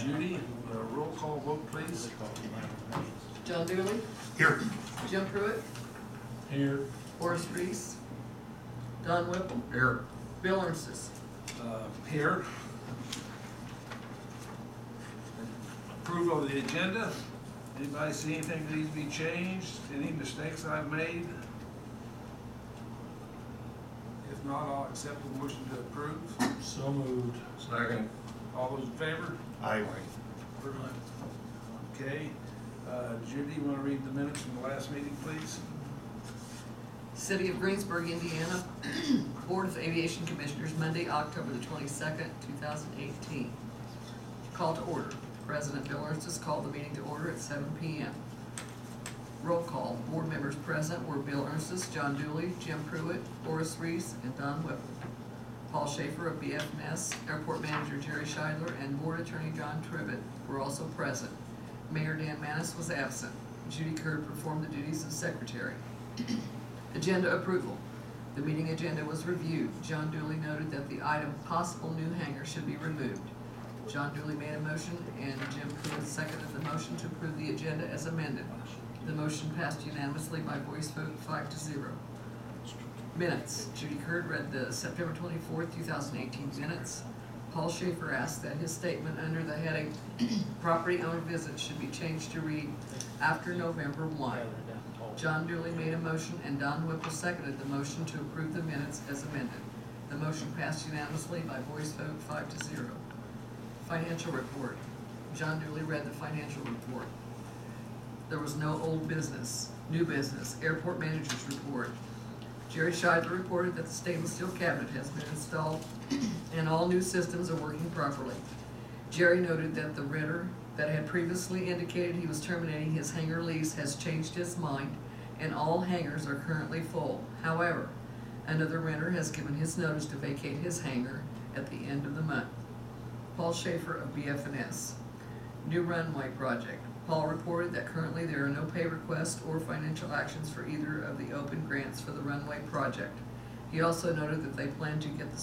Judy, roll call vote, please. John Dooley, Here. Jim Pruitt, Here. Horace Reese, Don Whipple, Here. Bill Ernstis. Here. Approval of the agenda. Anybody see anything that needs to be changed? Any mistakes I've made? If not, I'll accept the motion to approve. So moved. Second. All those in favor? Aye. Okay. Judy, you want to read the minutes from the last meeting, please? City of Greensburg, Indiana, Board of Aviation Commissioners, Monday, October the 22nd, 2018. Call to order. President Bill Ernstis called the meeting to order at 7 p.m. Roll call. Board members present were Bill Ernstis, John Dooley, Jim Pruitt, Horace Reese, and Don Whipple. Paul Shaffer of BF&S, Airport Manager Jerry Scheidler, and Board Attorney John Tribbett were also present. Mayor Dan Manis was absent. Judy Curd performed the duties of secretary. Agenda approval. The meeting agenda was reviewed. John Dooley noted that the item possible new hangar should be removed. John Dooley made a motion and Jim Pruitt seconded the motion to approve the agenda as amended. The motion passed unanimously by voice vote 5-0. Minutes. Judy Curd read the September 24th, 2018 minutes. Paul Shaffer asked that his statement under the heading Property Owner Visit should be changed to read after November 1. John Dooley made a motion and Don Whipple seconded the motion to approve the minutes as amended. The motion passed unanimously by voice vote 5-0. Financial report. John Dooley read the financial report. There was no old business, new business. Airport manager's report. Jerry Scheidler reported that the stainless steel cabinet has been installed and all new systems are working properly. Jerry noted that the renter that had previously indicated he was terminating his hangar lease has changed his mind and all hangars are currently full. However, another renter has given his notice to vacate his hangar at the end of the month. Paul Shaffer of BF&S. New runway project. Paul reported that currently there are no pay requests or financial actions for either of the open grants for the runway project. He also noted that they plan to get the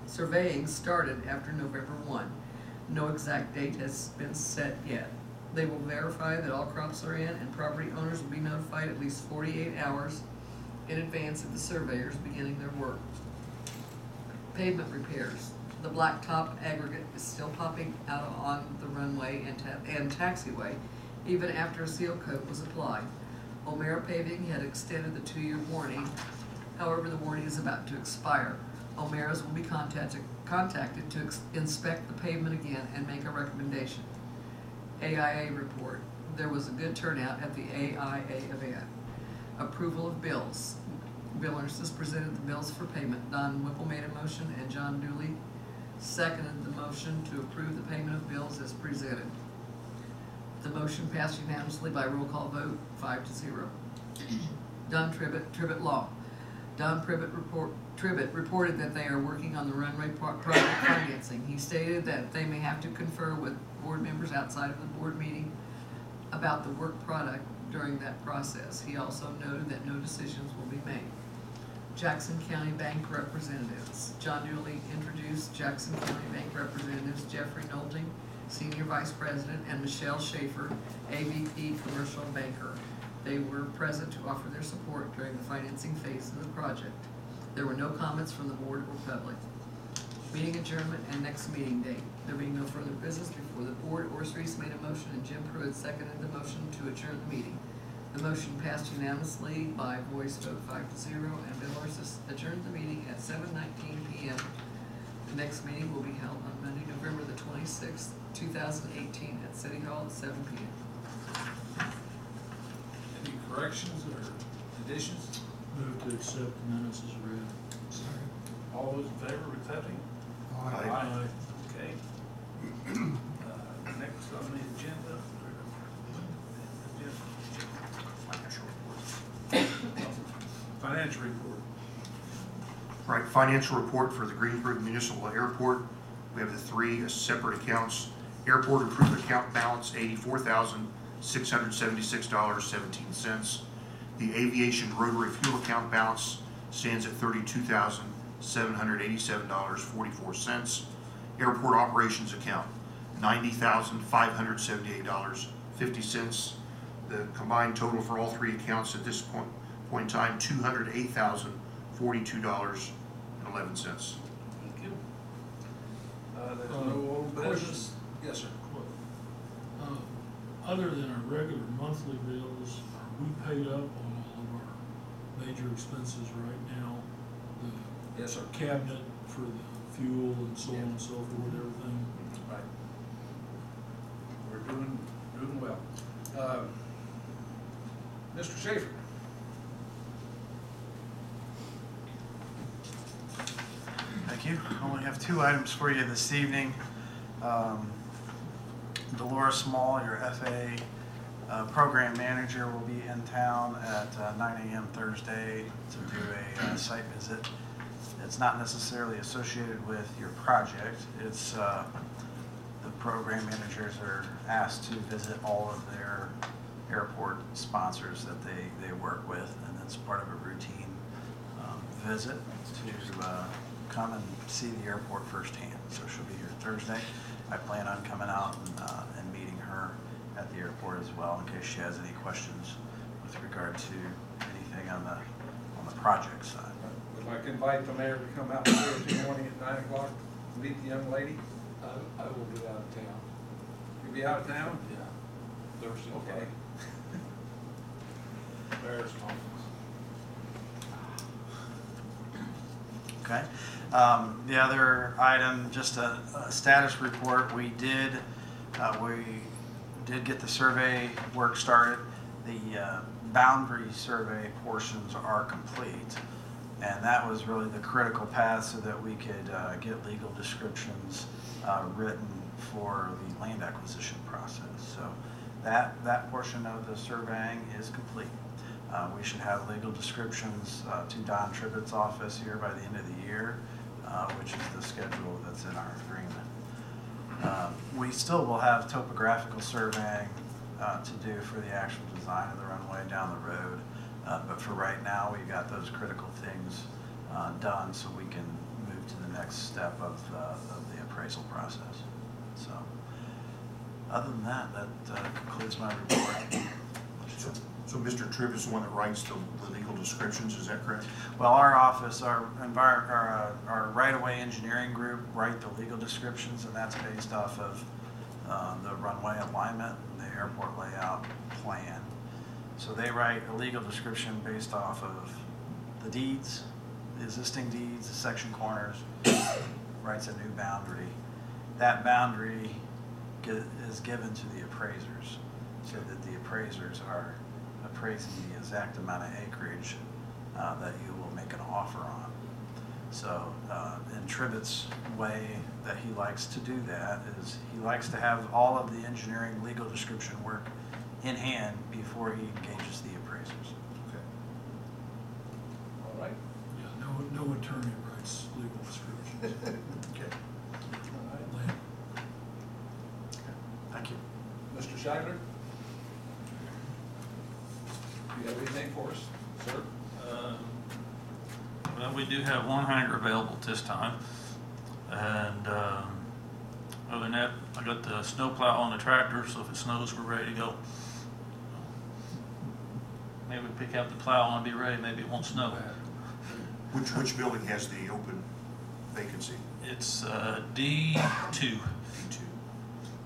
surveying started after November 1. No exact date has been set yet. They will verify that all crops are in and property owners will be notified at least 48 hours in advance of the surveyors beginning their work. Pavement repairs. The blacktop aggregate is still popping out on the runway and taxiway even after a seal coat was applied. O'Mara Paving had extended the 2-year warning. However, the warning is about to expire. O'Mara's will be contacted to inspect the pavement again and make a recommendation. AIA report. There was a good turnout at the AIA event. Approval of bills. Bill Ernstis presented the bills for payment. Don Whipple made a motion and John Dooley seconded the motion to approve the payment of bills as presented. The motion passed unanimously by roll call vote 5-0. Don Tribbett Law. Don Tribbett reported that they are working on the runway project financing. He stated that they may have to confer with board members outside of the board meeting about the work product during that process. He also noted that no decisions will be made. Jackson County Bank representatives. John Dooley introduced Jackson County Bank representatives Jeffrey Nolting, Senior Vice President, and Michelle Shaffer, AVP Commercial Banker. They were present to offer their support during the financing phase of the project. There were no comments from the board or public. Meeting adjournment and next meeting date. There being no further business before the board, Horace Reese made a motion and Jim Pruitt seconded the motion to adjourn the meeting. The motion passed unanimously by voice vote 5-0, and Bill Ernstis adjourned the meeting at 7:19 p.m. The next meeting will be held on Monday, November the 26th, 2018 at City Hall at 7 p.m. Any corrections or additions? Move to accept the minutes as read. Sorry. All those in favor of accepting? Aye. Okay. Next on the agenda. Financial report. Right, financial report for the Greensburg Municipal Airport. We have the three separate accounts. Airport improvement account balance $84,676.17. The aviation rotary fuel account balance stands at $32,787.44. Airport operations account $90,578.50. The combined total for all three accounts at this point in time, $208,042.11. Thank you. There's no old business. Questions? Yes, sir. Other than our regular monthly bills, are we paid up on all of our major expenses right now? Yes, sir. The cabinet for the fuel and so on and so forth, everything? Right. We're doing well. Mr. Shaffer? Thank you. I only have two items for you this evening. Dolores Small, your FA program manager, will be in town at 9 a.m. Thursday to do a site visit. It's not necessarily associated with your project. It's the program managers are asked to visit all of their airport sponsors that they work with, and it's part of a routine visit to come and see the airport firsthand. So she'll be here Thursday. I plan on coming out and meeting her at the airport as well in case she has any questions with regard to anything on the project side. Would like to invite the mayor to come out Thursday morning at 9 o'clock to meet the young lady. I will be out of town. You'll be out of town? Yeah. Thursday. Okay. Mayor's conference. Okay. The other item, just a status report. We did get the survey work started. The boundary survey portions are complete, and that was really the critical path so that we could get legal descriptions written for the land acquisition process. So that portion of the surveying is complete. We should have legal descriptions to Don Tribbett's office here by the end of the year, which is the schedule that's in our agreement. We still will have topographical surveying to do for the actual design of the runway down the road, but for right now, we got those critical things done so we can move to the next step of the appraisal process. So, other than that, that concludes my report. So Mr. Tripp is the one that writes the legal descriptions, is that correct? Well, our office, our right-of-way engineering group write the legal descriptions, and that's based off of the runway alignment and the airport layout plan. So they write a legal description based off of the deeds, the existing deeds, the section corners, writes a new boundary. That boundary is given to the appraisers so that the appraisers are appraising the exact amount of acreage that you will make an offer on. So in Tribbett's way that he likes to do that is he likes to have all of the engineering legal description work in hand before he engages the appraisers. Okay. All right. Yeah, no attorney writes legal descriptions. Okay. All right. Land. Thank you. Mr. Scheidler? Do you have anything for us, sir? Well, we do have one hangar available at this time, and other than that, I got the snow plow on the tractor, so if it snows, we're ready to go. Maybe we pick up the plow and be ready, maybe it won't snow. Which building has the open vacancy? It's D2. D2.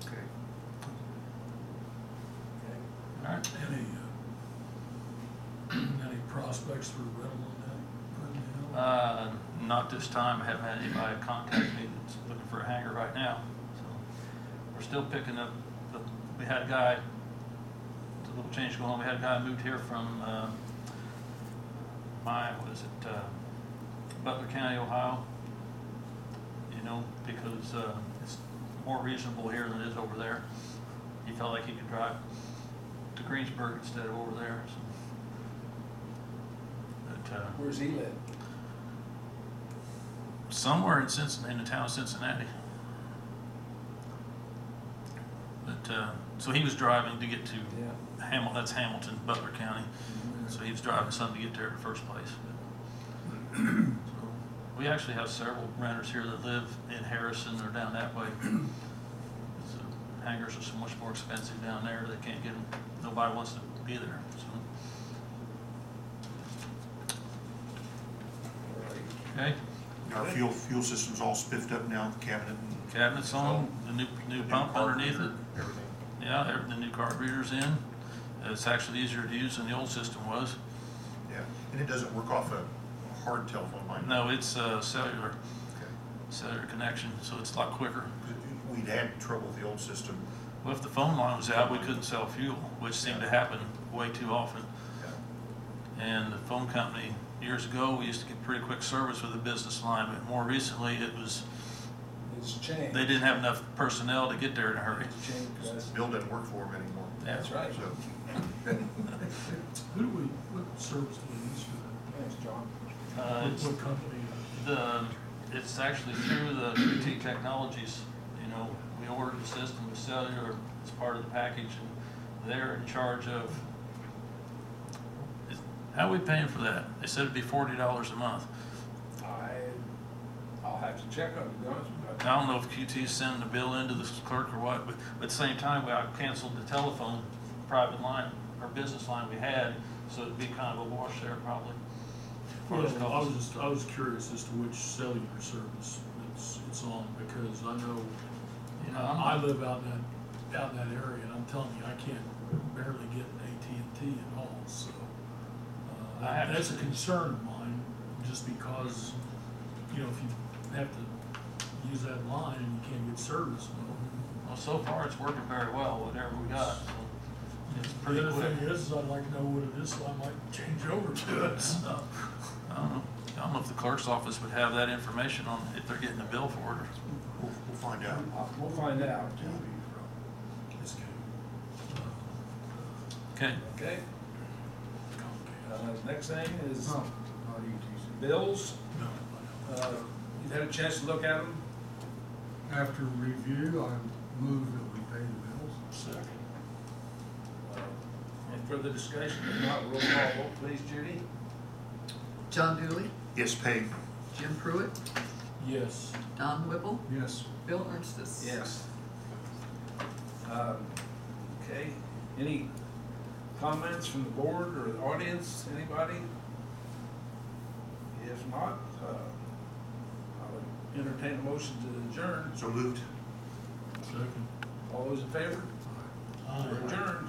Okay. All right. Any prospects for rental on that? Not this time. I haven't had anybody contact me that's looking for a hangar right now. So we're still picking up. We had a guy. It's a little change going on. We had a guy moved here from Butler County, Ohio. You know, because it's more reasonable here than it is over there. He felt like he could drive to Greensburg instead of over there. So. But, Where's he live? somewhere in Cincinnati, in the town of Cincinnati. But so he was driving to get to that's Hamilton, Butler County. So he was driving some to get there in the first place. So we actually have several renters here that live in Harrison or down that way. So hangars are so much more expensive down there, they can't get them, nobody wants to be there, so. Okay, Our fuel system's all spiffed up now, the cabinet and cabinet's on, the new pump underneath it. everything. Yeah, the new carburetor's in. It's actually easier to use than the old system was. Yeah, and it doesn't work off a hard telephone line. No, it's cellular Okay. connection, so it's a lot quicker. We'd had trouble with the old system. Well, if the phone line was out, we couldn't sell fuel, which seemed to happen way too often. Yeah. And the phone company, years ago, we used to get pretty quick service with the business line, but more recently, It's changed. they didn't have enough personnel to get there in a hurry. It's changed, yes. Bill doesn't work for them anymore. That's right. So, What service do we use for Thanks, John. that? It's What company? it's actually through the QT Technologies, you know, we ordered the system with cellular as part of the package, and they're in charge of, how are we paying for that? They said it'd be $40 a month. I'll have to check on it, to be honest with you. I don't know if QT's sending the bill into the clerk or what, but at the same time, I canceled the telephone private line, or business line we had, so it'd be kind of a wash there probably. Well, I was curious as to which cellular service it's on, because I know, You know, I live out in that area, and I'm telling you, I can't barely get an AT&T at all, so. That's a concern of mine, just because, you know, if you have to use that line and you can't get service, Well, so far, it's working very well, whatever we got, so it's pretty the other quick. thing is, I'd like to know what it is, so I might change over to it, so. I don't know if the clerk's office would have that information on if they're getting a bill for it. we'll find out. We'll find out. It's good. Okay, Okay? Next thing is bills. No. You've had a chance to look at them? After review, I move that we pay the bills. Second. Any further discussion? If not, roll call vote, please, Judy. John Dooley, Yes, paid. Jim Pruitt, Yes. Don Whipple, Yes. Bill Ernstis. Yes. Okay, any comments from the board or the audience, anybody? If not, I'll entertain a motion to adjourn. So moved. Second. All those in favor? Aye. We're adjourned.